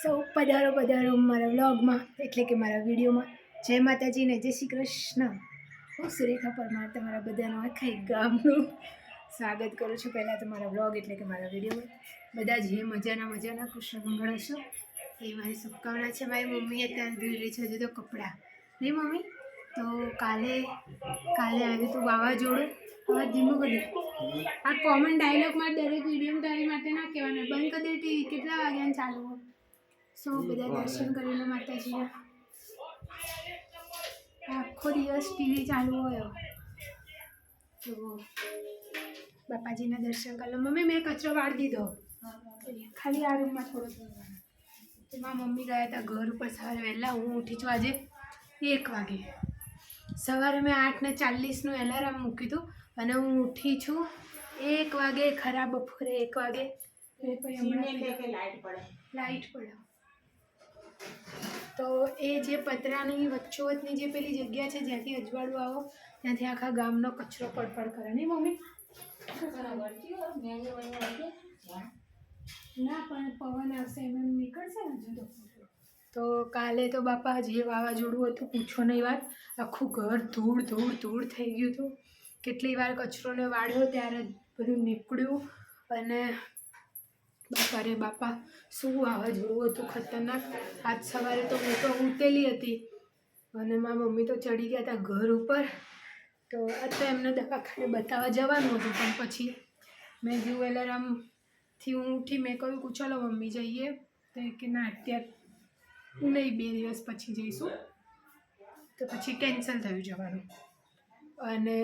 સૌ પધારો પધારો મારા વ્લોગમાં એટલે કે મારા વિડીયોમાં. જય માતાજી ને જય શ્રી કૃષ્ણ. હું સુરેખા પરમાર તમારા બધાનો આખા ગામનું સ્વાગત કરું છું. પહેલાં તો મારા વ્લોગ એટલે કે મારા વિડીયોમાં બધા જ મજાના કૃષ્ણ મંગળ હશો એ મારી શુભકામના છે. મારી મમ્મીએ ત્યાં ધોઈ રહી છે હજુ તો કપડાં નહીં મમ્મી. તો કાલે આવ્યું હતું વાવાઝોડું. હવે ધીમું કરી આ કોમન ડાયલોગમાં દરેક વિડીયો તારી માટે ના કહેવાના. બંધ કરી દે ટીવી. કેટલા વાગ્યાને ચાલુ હોય? સો બધા દર્શન કરીને માતાજીના આખો દિવસ ટીવી ચાલુ હોય તો બાપાજીના દર્શન કરી લો. મમ્મી મેં કચરો વાળી દીધો ખાલી આ રૂમમાં થોડો તો મારા મમ્મી ગયા હતા ઘર ઉપર સવારે વહેલા. હું ઉઠી છું આજે 1 વાગે. સવારે મેં 8:40નું એલાર્મ મૂક્યું હતું અને હું ઉઠી છું 1 વાગે. ખરાબ બપોરે 1 વાગે લાઈટ પડે. તો એ જે પતરાની વચ્ચોવચની જે પેલી જગ્યા છે જ્યાંથી અજવાળું આવો ત્યાંથી આખા ગામનો કચરો પડપડ કરે નહીં મમ્મી? ના પણ પવન આવશે એમ નીકળશે ને હજુ તો કાલે તો બાપા જે વાવાઝોડું હતું પૂછો નહીં વાત. આખું ઘર ધૂળ થઈ ગયું હતું. કેટલી વાર કચરોને વાળ્યો ત્યારે બધું નીકળ્યું. અને બાપા રે બાપા શું વાવાઝોડું હતું ખતરનાક. આજ સવારે તો હું તો ઊંઘેલી હતી અને મારા મમ્મી તો ચડી ગયા હતા ઘર ઉપર. તો આજ તો એમને દવાખાને બતાવવા જવાનું હતું પણ પછી મેં જેવું એલાર્મથી હું ઉઠી મેં કહ્યું કે ચાલો મમ્મી જઈએ. તો કે ના અત્યારે નહીં 2 દિવસ પછી જઈશું. તો પછી કેન્સલ થયું જવાનું. અને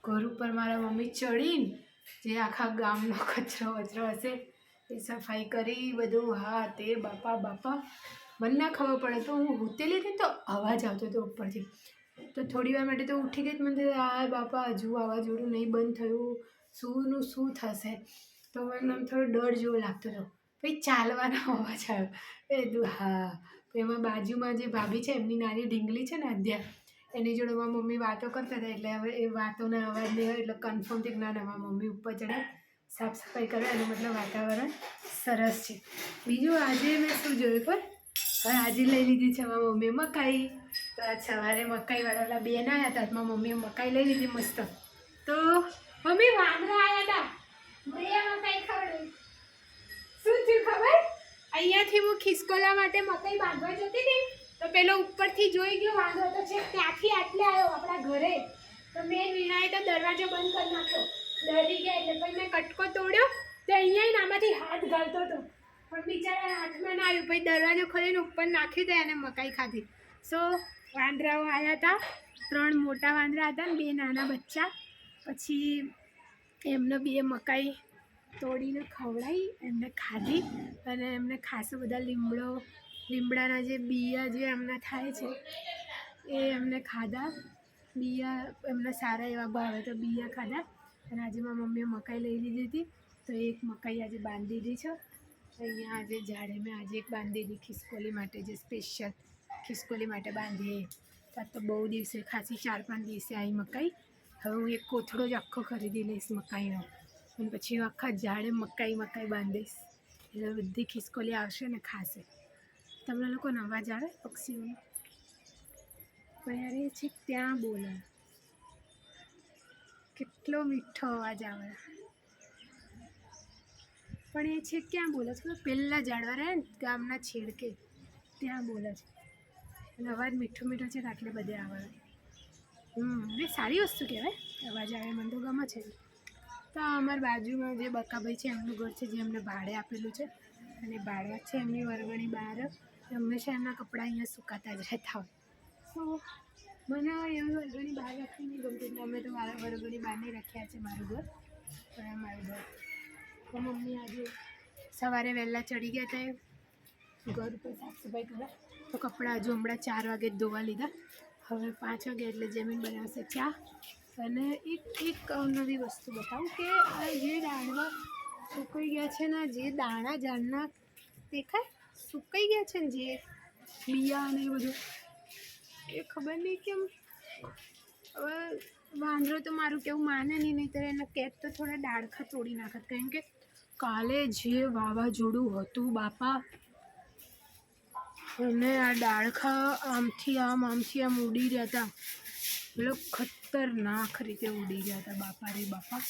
ઘર ઉપર મારા મમ્મી ચડીને જે આખા ગામનો કચરો વચરો હશે એ સફાઈ કરી બધું. હા તે બાપા મને ના ખબર પડે તો હું ઉતેલી હતી તો અવાજ આવતો હતો ઉપરથી. તો થોડી વાર માટે તો ઉઠી ગઈ. મને આ બાપા હજુ વાવાઝોડું નહીં બંધ થયું. શું થશે? તો મને આમ થોડો ડર જેવો લાગતો હતો. પછી ચાલવાનો અવાજ આવ્યો. એ હા એમાં બાજુમાં જે ભાભી છે એમની નાની ઢીંગલી છે ને અધ્યા એની જોડે મારા મમ્મી વાતો કરતા હતા. એટલે હવે એ વાતોના અવાજ નહીં હોય એટલે કન્ફર્મ થઈ ના મારા મમ્મી ઉપર ચડે સાફ સફાઈ કરે એનું મતલબ વાતાવરણ સરસ છે. બીજું આજે મેં શું જોયું પર હવે આજે લઈ લીધી છે મારા મમ્મીએ મકાઈ. તો આજ સવારે મકાઈવાળા બેન આવ્યા હતા મારા મમ્મીએ મકાઈ લઈ લીધી મસ્ત. તો મમ્મી વાંદરા આવ્યા હતા મકાઈ ખવડાવી. શું થયું ખબર? અહીંયાથી હું ખિસકોલા માટે મકાઈ બાંધવા જતી હતી તો પેલો ઉપરથી જોઈ ગયો વાંદરો તો છે ત્યાંથી આટલે આવ્યો આપણા ઘરે. તો મેં વીણાએ તો દરવાજો બંધ કરી નાખ્યો. ડરી ગયા એટલે પછી મેં કટકો તોડ્યો તો અહીંયા આમાંથી હાથ ગાળતો હતો પણ બિચારા હાથમાં ના આવ્યું. પછી દરવાજો ખોલીને ઉપર નાખી દે અને મકાઈ ખાધી. સો વાંદરાઓ આવ્યા હતા. 3 મોટા વાંદરા હતા ને 2 નાના બચ્ચા. પછી એમને 2 મકાઈ તોડીને ખવડાવી એમને ખાધી. અને એમને ખાસો બધા લીમડાના જે બિયા જે એમના થાય છે એ એમને ખાધા. બિયા એમને સારા એવા ભાવે તો બિયા ખાધા. અને આજે મારી મમ્મીએ મકાઈ લઈ લીધી હતી તો એક મકાઈ આજે બાંધી દીધી છે. અહીંયા આજે ઝાડે મેં આજે એક બાંધી દીધી ખિસકોલી માટે જે સ્પેશિયલ ખિસકોલી માટે બાંધીએ. આજ તો બહુ દિવસે ખાસી 4-5 દિવસે આવી મકાઈ. હવે હું એક કોથળો જ આખો ખરીદી લઈશ મકાઈનો અને પછી હું આખા ઝાડે મકાઈ બાંધીશ એટલે બધી ખિસકોલી આવશે ને ખાશે. તમને લોકોને અવાજ આવે પક્ષીઓનો? પણ યાર એ છે ત્યાં બોલે કેટલો મીઠો અવાજ આવે. પણ એ છે ક્યાં બોલે છે? પહેલાં ઝાડવા રહે ને ગામના છેડકે ત્યાં બોલે છે. અને અવાજ મીઠો છે આટલે બધે આવે. એ સારી વસ્તુ કહેવાય અવાજ આવે મને તો ગમે છે. તો અમારી બાજુમાં જે બકાભાઈ છે એમનું ઘર છે જે એમને ભાડે આપેલું છે અને ભાડે છે એમની વરગણી બહાર હંમેશા એમના કપડાં અહીંયા સુકાતા જ રહેતા હોય. તો મને એમની વરગણી બહાર રાખવી નહીં ગમતી એટલે અમે તો મારા વરગણી બહાર નહીં રાખ્યા છે મારું ઘર. પણ મારું ઘર તો મમ્મી આજે સવારે વહેલા ચડી ગયા હતા ઘર ઉપર સાફ સફાઈ કરવા. તો કપડાં હજુ હમણાં 4 વાગે જ ધોવા લીધા. હવે 5 વાગે એટલે જમીન બનાવશે ચા. અને એક નવી વસ્તુ બતાવું કે આ જે દાણા સુકાઈ ગયા છે ને જે દાણા ઝાડના દેખાય સુકાઈ ગયા છે ને જે બિયા અને એ બધું એ ખબર નહીં કેમ હવે વાંદરો તો મારું કેવું માને નહીં તો એને કેટ તો થોડા ડાળખા તોડી નાખત. કારણ કે કાલે જે વાવાઝોડું હતું બાપા અને આ ડાળખા આમથી આમ ઉડી રહ્યા હતા, મતલબ ખતરનાક રીતે ઉડી ગયા હતા. બાપા રે બાપા,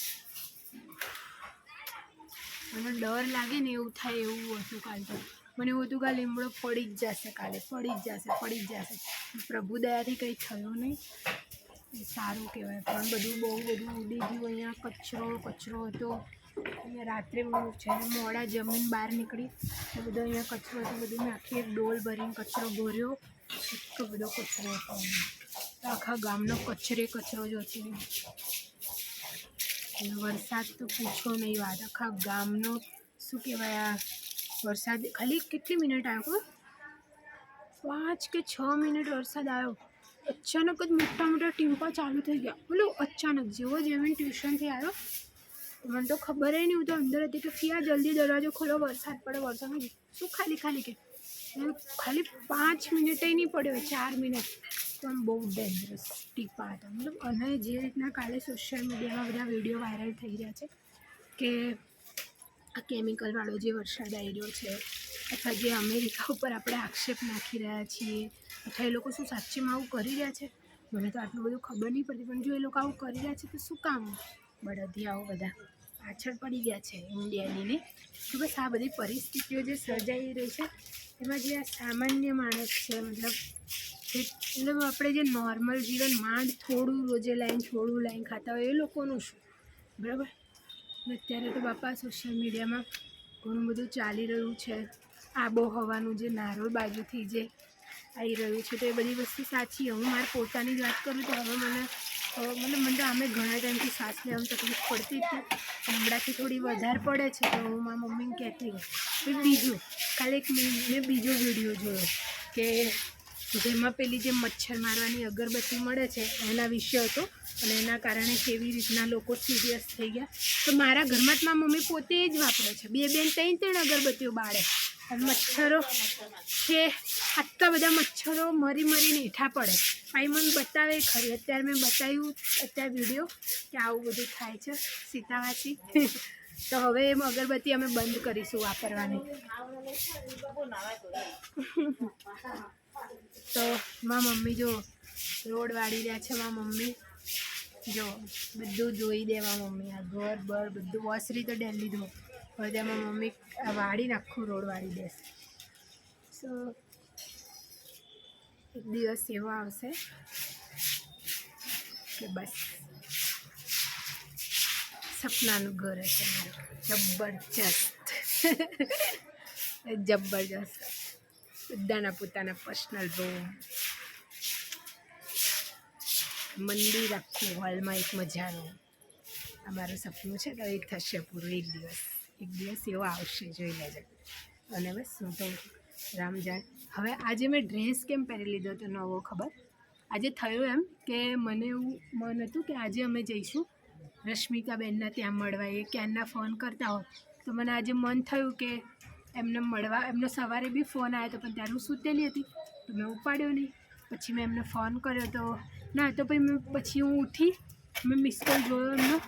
મને ડર લાગે ને એવું થાય એવું હતું કાલે તો. મને એવું હતું કે આ લીમડો પડી જ જશે, કાલે પડી જ જશે. પ્રભુ દયાથી કંઈ થયું નહીં, સારું કહેવાય. પણ બહુ બધું ઉડી ગયું. અહીંયા કચરો હતો. અહીંયા રાત્રે છે મોડા જમીન બહાર નીકળી તો બધો અહીંયા કચરો હતો. બધું મેં આખી એક ડોલ ભરીને કચરો ભર્યો. એટલો બધો કચરો હતો. આખા ગામનો કચરો જ હતો. અને વરસાદ તો પૂછો નહીં વાત. આખા ગામનો શું કહેવાય, આ વરસાદ ખાલી કેટલી મિનિટ આવ્યો, 5 કે 6 મિનિટ વરસાદ આવ્યો. અચાનક જ મોટા ટીમ્પા ચાલુ થઈ ગયા. બોલો અચાનક જેવો જેવી ટ્યુશનથી આવ્યો, મને તો ખબર નહીં. હું તો અંદર હતી કે ફિયા જલ્દી દરવાજો ખોલો, વરસાદ પડે. વરસાદમાં શું ખાલી કે ખાલી 5 મિનિટે નહીં પડ્યો, 4 મિનિટ. પણ બહુ ડેન્જરસ ટીપા હતા. મતલબ અને જે રીતના કાલે સોશિયલ મીડિયામાં બધા વિડીયો વાયરલ થઈ રહ્યા છે કે આ કેમિકલવાળો જે વરસાદ આવી રહ્યો છે, અથવા જે અમેરિકા ઉપર આપણે આક્ષેપ નાખી રહ્યા છીએ, અથવા એ લોકો શું સાચેમાં આવું કરી રહ્યા છે, મને તો આટલું બધું ખબર નહીં પડતી. પણ જો એ લોકો આવું કરી રહ્યા છે તો શું કામ બળદિયાઓ બધા પાછળ પડી ગયા છે ઇન્ડિયાની ને. તો બસ આ બધી પરિસ્થિતિઓ જે સર્જાઈ રહી છે એમાં જે આ સામાન્ય માણસ છે, મતલબ આપણે જે નોર્મલ જીવન માંડ થોડું રોજે લાઈન ખાતા હોય એ લોકોનું શું, બરાબર. અત્યારે તો બાપા સોશિયલ મીડિયામાં ઘણું બધું ચાલી રહ્યું છે. આબોહવાનું જે નારોલ બાજુથી જે આવી રહ્યું છે તો એ બધી વસ્તુ સાચી. હું મારી પોતાની જ વાત કરું તો હવે મને તો અમે ઘણા ટાઈમથી શ્વાસ લેવામાં તકલીફ પડતી હતી. હમણાંથી થોડી વધારે પડે છે તો હું મારા મમ્મીને કહેતી ગઈ. બીજું કાલે મેં બીજો વિડીયો જોયો કે જેમાં પેલી જે મચ્છર મારવાની અગરબત્તી મળે છે એના વિશે હતો, અને એના કારણે કેવી રીતના લોકો સિરિયસ થઈ ગયા. તો મારા ઘરમાં જ મારી મમ્મી પોતે જ વાપરે છે. 2 3 અગરબત્તીઓ બાળે. અને મચ્છરો છે, આટલા બધા મચ્છરો મરીને હેઠા પડે. ભાઈ મને બતાવે ખરી. અત્યારે મેં બતાવ્યું વિડીયો કે આવું બધું થાય છે સીતાવાસી. તો હવે એમ અગરબત્તી અમે બંધ કરીશું વાપરવાની. તો મારા મમ્મી જો રોડ વાળી રહ્યા છે. મારા મમ્મી જો બધું જોઈ દે. મારા મમ્મી આ ઘર બર બધું વોસરી તો ડેલી ધો. હવે તેમાં મમ્મી વાળીને આખું રોડ વાળી દેશે. સો એક દિવસ એવો આવશે કે બસ સપનાનું ઘર હશે મારું. જબરજસ્ત બધાના પોતાના પર્સનલ રૂમ, મંદિર આખું હોલમાં એક મજાનું. અમારું સપનું છે તો એ થશે પૂરું. એક દિવસ એવો આવશે, જોઈ લેજો. અને બસ હું તો રામ જાણ. હવે આજે મેં ડ્રેસ કેમ પહેરી લીધો તો નવો ખબર? આજે થયું એમ કે મને એવું મન હતું કે આજે અમે જઈશું રશ્મિકાબેનના ત્યાં મળવા. એ ક્યારના ફોન કરતા હોય તો મને આજે મન થયું કે એમને મળવા. એમનો સવારે બી ફોન આવ્યો હતો પણ ત્યારે હું સૂતેલી હતી તો મેં ઉપાડ્યો નહીં. પછી મેં એમને ફોન કર્યો તો ના તો પછી હું ઉઠી, મેં મિસ કોલ જોયો એમનો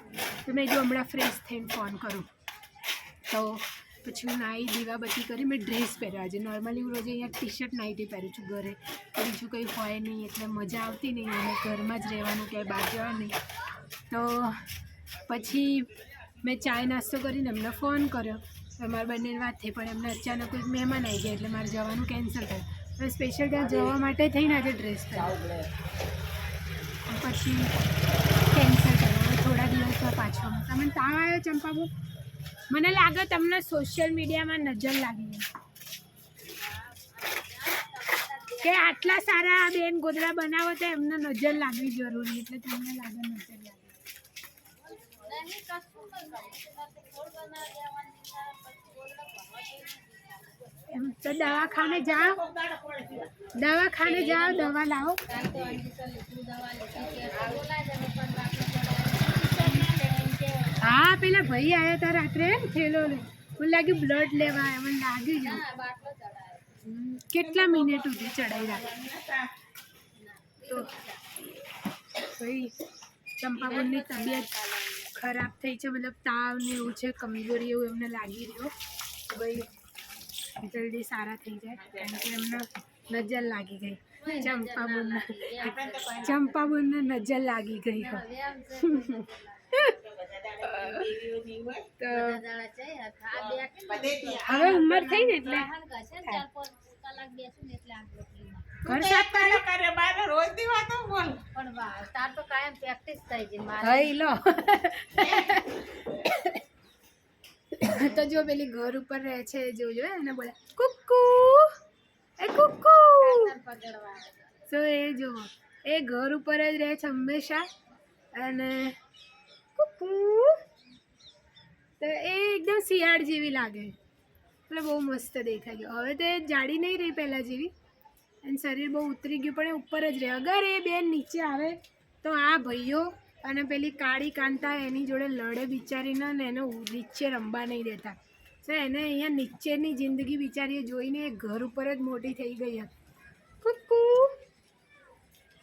તો મેં જો હમણાં ફ્રેશ થઈને ફોન કરું. તો પછી હું નાહી દીવાબત્તી કરી, મેં ડ્રેસ પહેર્યો આજે. નોર્મલી હું રોજે અહીંયા ટી-શર્ટ નાઇટી પહેરું છું ઘરે, બીજું કંઈ હોય નહીં એટલે મજા આવતી નહીં અને ઘરમાં જ રહેવાનું, ક્યાંય બહાર જવાનું નહીં. તો પછી મેં ચાય નાસ્તો કરીને એમને ફોન કર્યો. મારા બંનેની વાત થઈ પણ એમને અચાનક કોઈ મહેમાન આવી ગયા એટલે મારે જવાનું કેન્સલ થયું. હવે સ્પેશિયલ ત્યાં જવા માટે થઈને આજે ડ્રેસ પહેર્યો પછી કેન્સલ કર્યો. થોડા દિવસમાં પાછો તમને તાવ આવ્યો ચંપાબુ? મને લાગે તમને સોશિયલ મીડિયામાં નજર લાગી ગઈ કે આટલા સારા બેન ગોદડા બનાવો તો એમને નજર લાગવી જરૂરી, એટલે તમને લાગે નજર લાગે. એમ તો દવાખાને જાઓ, દવા લાવો. હા પેલા ભાઈ આવ્યા હતા રાત્રે થેલો લે, મને લાગ્યું બ્લડ લેવા આવ્યા, મને લાગી ગયું. કેટલા મિનિટ સુધી ચડાવી રાખી. તો ભાઈ ચંપાબેનની તબિયત ખરાબ થઈ છે, મતલબ તાવ ને એવું છે, કમજોરી એવું એમને લાગી રહ્યો. ભાઈ જલ્દી સારા થઈ જાય કારણ કે એમને નજર લાગી ગઈ ચંપાબુનને નજર લાગી ગઈ તો હવે ઉંમર થઈ ને એટલે ઘર સાફ કરે બાર રોજ ની વાતો બોલ પણ તાર તો કાયમ પ્રેક્ટિસ થઈ ગઈ મારી લો તો જો પેલી ઘર ઉપર રહે છે જોજો એને બોલે કુકુ એ કુકુ તો એ જો એ ઘર ઉપર જ રહે છે હંમેશા અને કુકુ તો એ એકદમ શિયાળ જેવી લાગે એટલે બહુ મસ્ત દેખાય ગયો હવે તો એ જાડી નહીં રહી પહેલાં જેવી અને શરીર બહુ ઉતરી ગયું પણ એ ઉપર જ રહે અગર એ બેન નીચે આવે તો આ ભાઈઓ અને પેલી કાળી કાંતા એની જોડે લડે બિચારીને ને એને નીચે રમવા નહીં દેતા તો એને અહીંયા નીચેની જિંદગી બિચારીએ જોઈને એ ઘર ઉપર જ મોટી થઈ ગઈ હતી કુકુ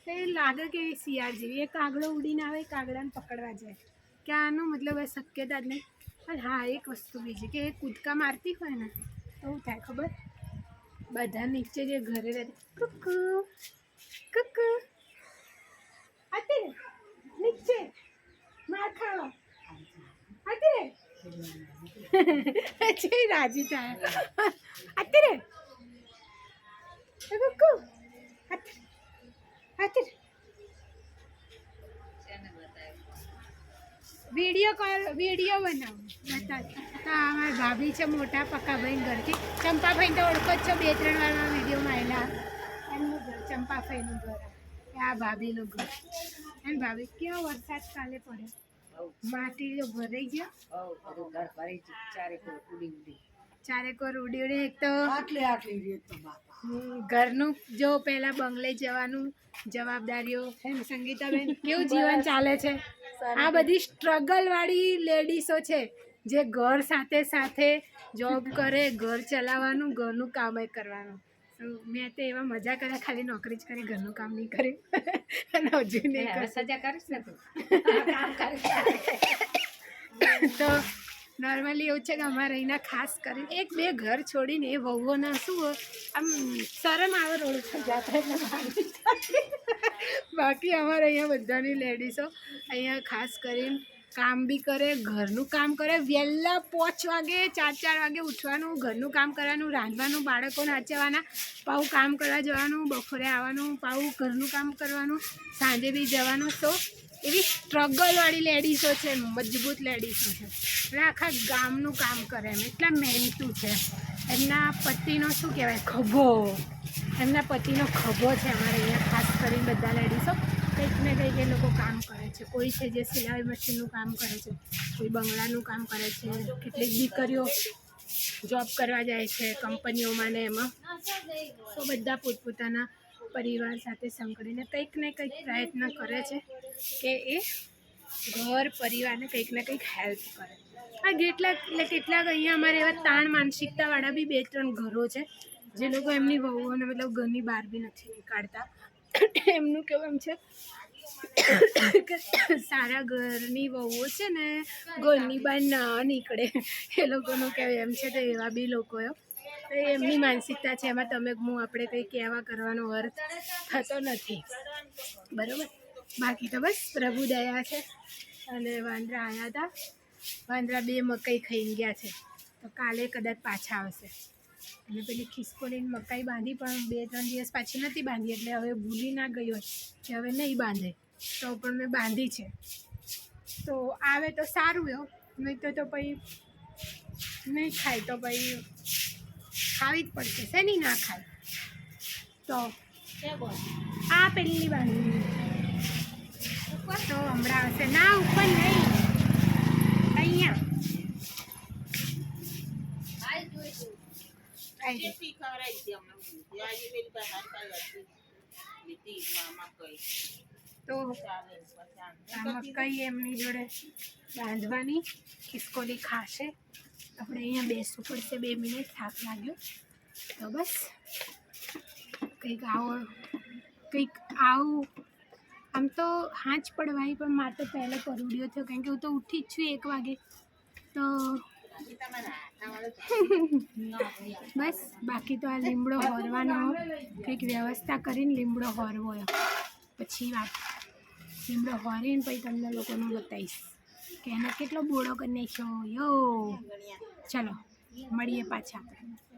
એ લાગે કે એ શિયાળ જેવી એ કાગડો ઉડીને આવે કાગડાને પકડવા જાય કે આનું મતલબ એ શક્યતા જ નહીં પણ હા એક વસ્તુ બીજી કે એ કૂદકા મારતી હોય ને તો શું થાય ખબર બધા નીચે જે ઘરે રહેતી કુકુ કુકુ આતી રે નીચે માર ખાવા આતી રે છે રાજી થાય આતી રે કુકુ આતી રે વિડીયો બનાવો બતા તો અમારા ભાભી છે મોટા પક્કાભાઈ ઘરથી ચંપાભાઈ તો ઓળખો જ છો 2-3 વારમાં વિડીયોમાં આવેલા એમનું ઘર ચંપાભાઈનું ઘર આ ભાભીનું ઘર અને ભાભી કેવો વરસાદ કાલે પડ્યો માટી જો ભરાઈ ગયો ચારેકોર ઉડી ઉડી એક તો ઘરનું જો પહેલા બંગલે જવાનું જવાબદારીઓ સંગીતાબેન કેવું જીવન ચાલે છે આ બધી સ્ટ્રગલ વાળી લેડીસો છે જે ઘર સાથે સાથે જોબ કરે ઘર ચલાવવાનું ઘરનું કામ કરવાનું મેં તો એવા મજા કર્યા ખાલી નોકરી જ કરી ઘરનું કામ નહીં કર્યું અને હજુ નહીં સજા કરીશ ને તો નોર્મલી એવું છે કે અમારે અહીંના ખાસ કરીને 1-2 ઘર છોડીને એ વહુઓના શું આમ શરમ આવે રોડ પર જાતા બાકી અમારે અહીંયા બધાની લેડીઝો અહીંયા ખાસ કરીને કામ બી કરે ઘરનું કામ કરે વહેલા 5 વાગે 4 વાગે ઉઠવાનું ઘરનું કામ કરવાનું રાંધવાનું બાળકોને સાચવવાના પાછું કામ કરવા જવાનું બપોરે આવવાનું પાછું ઘરનું કામ કરવાનું સાંજે બી જવાનું તો એવી સ્ટ્રગલવાળી લેડીઝો છે મજબૂત લેડીઝો છે એટલે આખા ગામનું કામ કરે એમ એટલા મહેનતું છે એમના પતિનો શું કહેવાય ખભો એમના પતિનો ખભો છે અમારે અહીંયા ખાસ કરીને બધા લેડીઝો કંઈક ને કંઈક એ લોકો કામ કરે છે કોઈ છે જે સિલાઈ મશીનનું કામ કરે છે કોઈ બંગલાનું કામ કરે છે કેટલીક દીકરીઓ જોબ કરવા જાય છે કંપનીઓમાં ને એમાં તો બધા પોતપોતાના પરિવાર સાથે સંકળીને કંઈક ને કંઈક પ્રયત્ન કરે છે કે એ ઘર પરિવારને કંઈક ને કંઈક હેલ્પ કરે આ કેટલાક અહીંયા અમારે એવા તાણ માનસિકતાવાળા બી 2-3 ઘરો છે જે લોકો એમની વહુઓને મતલબ ઘરની બહાર બી નથી નીકાળતા એમનું કેવું એમ છે કે સારા ઘરની વહુઓ છે ને ઘરની બહાર ના નીકળે એ લોકોનું કહેવું એમ છે તો એવા બી લોકોએ તો એમની માનસિકતા છે એમાં તમે હું આપણે કંઈ કહેવા કરવાનો અર્થ થતો નથી બરાબર બાકી તો બસ પ્રભુ દયા છે અને વાંદરા આવ્યા હતા વાંદરા 2 મકાઈ ખાઈને ગયા છે તો કાલે કદાચ પાછા આવશે અને પેલી ખિસકોલીને મકાઈ બાંધી પણ 2-3 દિવસ પાછી નથી બાંધી એટલે હવે ભૂલી ના ગઈ હોય કે હવે નહીં બાંધે તો પણ મેં બાંધી છે તો આવે તો સારું એવું નહીં તો પછી નહીં ખાય તો પછી ખાવી જ પડશે શેની ના ખાય તો આ પેલી બાંધી ઉપર તો હમણાં આવશે ના ઉપર નહીં અહીંયા તો આ મકાઈ એમની જોડે બાંધવાની ખિસકોલી ખાશે આપણે અહીંયા બેસવું પડશે 2 મિનિટ થાક લાગ્યો તો બસ કંઈક આવું આમ તો હાંચ પડવાની પણ મારે તો પહેલો પરુડિયો થયો કારણ કે હું તો ઉઠી જ છું 1 વાગે તો બસ બાકી તો આ લીમડો હોરવાનો કંઈક વ્યવસ્થા કરીને લીમડો હોરવો પછી વાત લીમડો હોરીને પછી તમને લોકોને બતાવીશ કે એનો કેટલો બોળો કરી નાખ્યો યો ચલો મળીએ પાછા આપણે